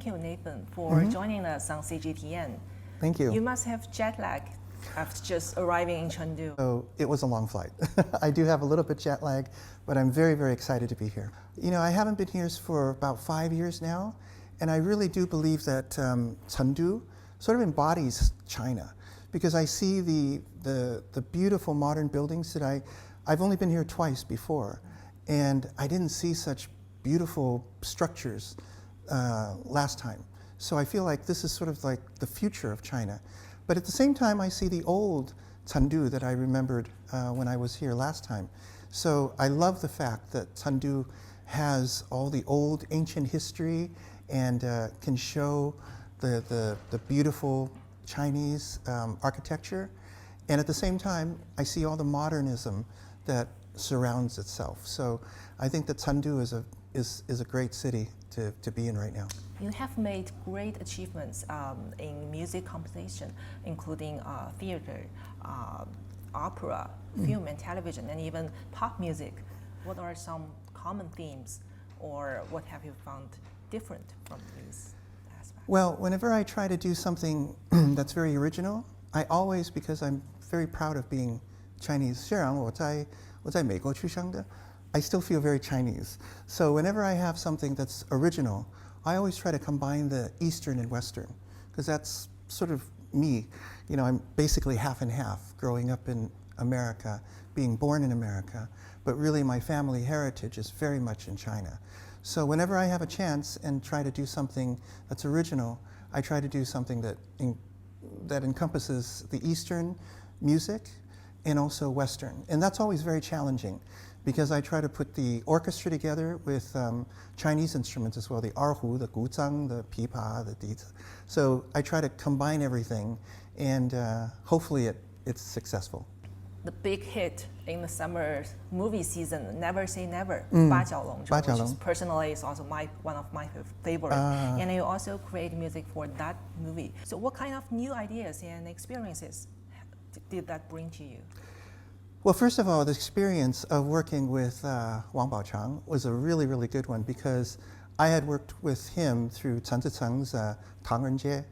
Thank you, Nathan, for joining us on CGTN. Thank you. You must have jet lag after just arriving in Chengdu. So it was a long flight. I do have a little bit jet lag, but I'm very, very excited to be here. You know, I haven't been here for about 5 years now, and I really do believe that Chengdu sort of embodies China, because I see the beautiful modern buildings that I've only been here twice before, and I didn't see such beautiful structures last time. So I feel like this is sort of like the future of China. But at the same time, I see the old Chengdu that I remembered when I was here last time. So I love the fact that Chengdu has all the old ancient history and can show the beautiful Chinese architecture. And at the same time, I see all the modernism that surrounds itself. So I think that Chengdu is a great city to be in right now. You have made great achievements in music composition, including theater, opera, film and television, and even pop music. What are some common themes, or what have you found different from these aspects? Well, whenever I try to do something that's very original, I always, because I'm very proud of being Chinese, 虽然我在美国出生的, I still feel very Chinese. So whenever I have something that's original, I always try to combine the Eastern and Western, because that's sort of me. You know, I'm basically half and half, growing up in America, being born in America, but really my family heritage is very much in China. So whenever I have a chance and try to do something that's original, I try to do something that encompasses the Eastern music and also Western. And that's always very challenging, because I try to put the orchestra together with Chinese instruments as well, the erhu, the guzhang, the pipa, the dizi. So I try to combine everything, and hopefully it's successful. The big hit in the summer movie season, Never Say Never, 八 which 角 is 笼 personally is also one of my favorites. And you also create music for that movie. So what kind of new ideas and experiences did that bring to you? Well, first of all, the experience of working with Wang Baoqiang was a really, really good one, because I had worked with him through Chen Ziceng's Tangrenzhe.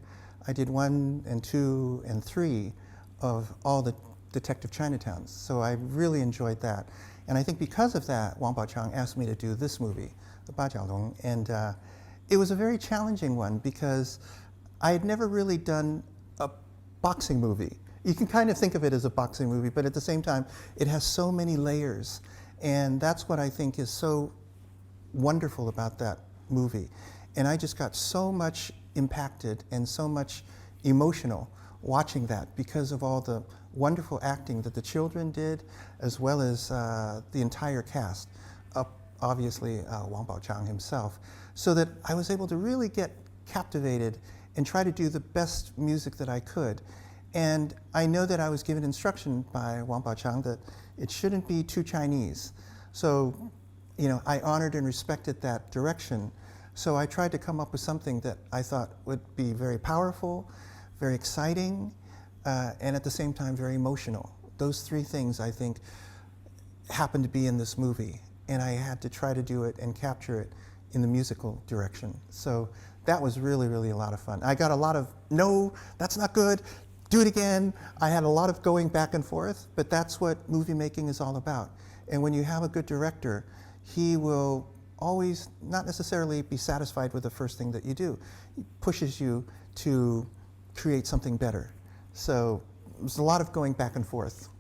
I did 1 and 2 and 3 of all the Detective Chinatowns, so I really enjoyed that. And I think because of that, Wang Baoqiang asked me to do this movie, the 八角笼, and it was a very challenging one, because I had never really done a boxing movie. You can kind of think of it as a boxing movie, but at the same time, it has so many layers. And that's what I think is so wonderful about that movie. And I just got so much impacted and so much emotional watching that, because of all the wonderful acting that the children did, as well as the entire cast, obviously Wang Baoqiang himself, so that I was able to really get captivated and try to do the best music that I could. And I know that I was given instruction by Wang Baoqiang that it shouldn't be too Chinese. So, you know, I honored and respected that direction. So I tried to come up with something that I thought would be very powerful, very exciting, and at the same time very emotional. Those 3 things, I think, happened to be in this movie. And I had to try to do it and capture it in the musical direction. So that was really, really a lot of fun. I got a lot of, no, that's not good, do it again. I had a lot of going back and forth, but that's what movie making is all about. And when you have a good director, he will always not necessarily be satisfied with the first thing that you do. He pushes you to create something better. So there's a lot of going back and forth.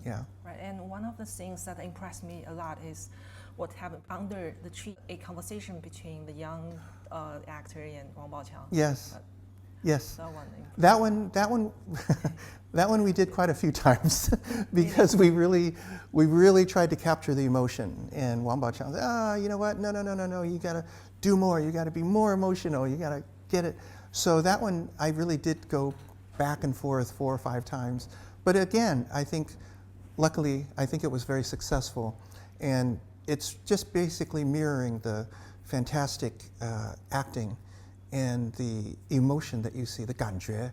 Yeah. Right, and one of the things that impressed me a lot is what happened under the tree, a conversation between the young actor and Wang Baoqiang. Yes. Yes. That one. That one we did quite a few times, because we really tried to capture the emotion. And Wang Baoqiang said, you know what? No, you gotta do more. You gotta be more emotional. You gotta get it. So that one I really did go back and forth 4 or 5 times. But again, I think, luckily, I think it was very successful. And it's just basically mirroring the fantastic acting and the emotion that you see, the 感觉,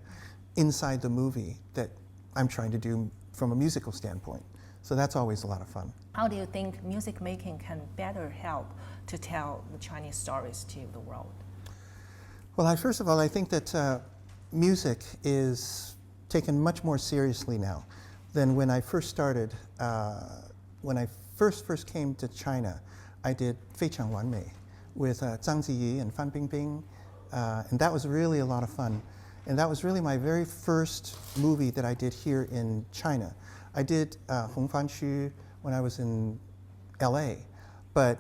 inside the movie that I'm trying to do from a musical standpoint. So that's always a lot of fun. How do you think music making can better help to tell the Chinese stories to the world? Well, first of all, I think that music is taken much more seriously now than when I first started. When I first came to China, I did 非常完美 with Zhang Ziyi and Fan Bingbing, and that was really a lot of fun. And that was really my very first movie that I did here in China. I did Hong Fan Xu when I was in LA, but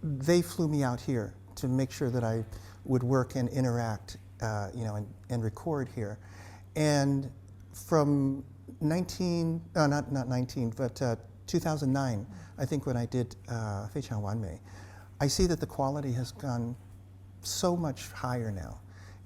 they flew me out here to make sure that I would work and interact, and record here. And from 2009, I think when I did 非常完美, I see that the quality has gone so much higher now.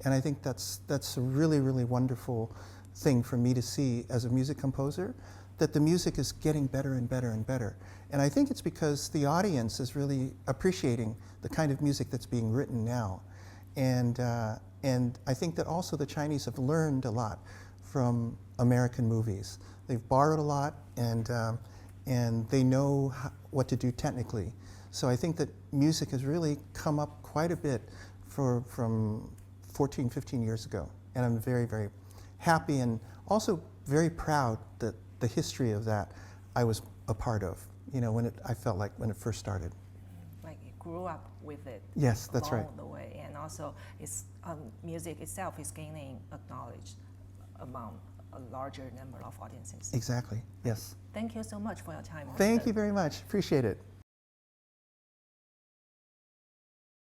And I think that's a really, really wonderful thing for me to see as a music composer, that the music is getting better and better and better. And I think it's because the audience is really appreciating the kind of music that's being written now. And I think that also the Chinese have learned a lot from American movies. They've borrowed a lot, and they know what to do technically. So I think that music has really come up quite a bit from 14, 15 years ago. And I'm very, very happy and also very proud that the history of that I was a part of, I felt like when it first started. Like you grew up with it. Yes, that's right. Along the way, and also it's music itself is gaining acknowledged among a larger number of audiences. Exactly, yes. Thank you so much for your time. Thank you very much, appreciate it.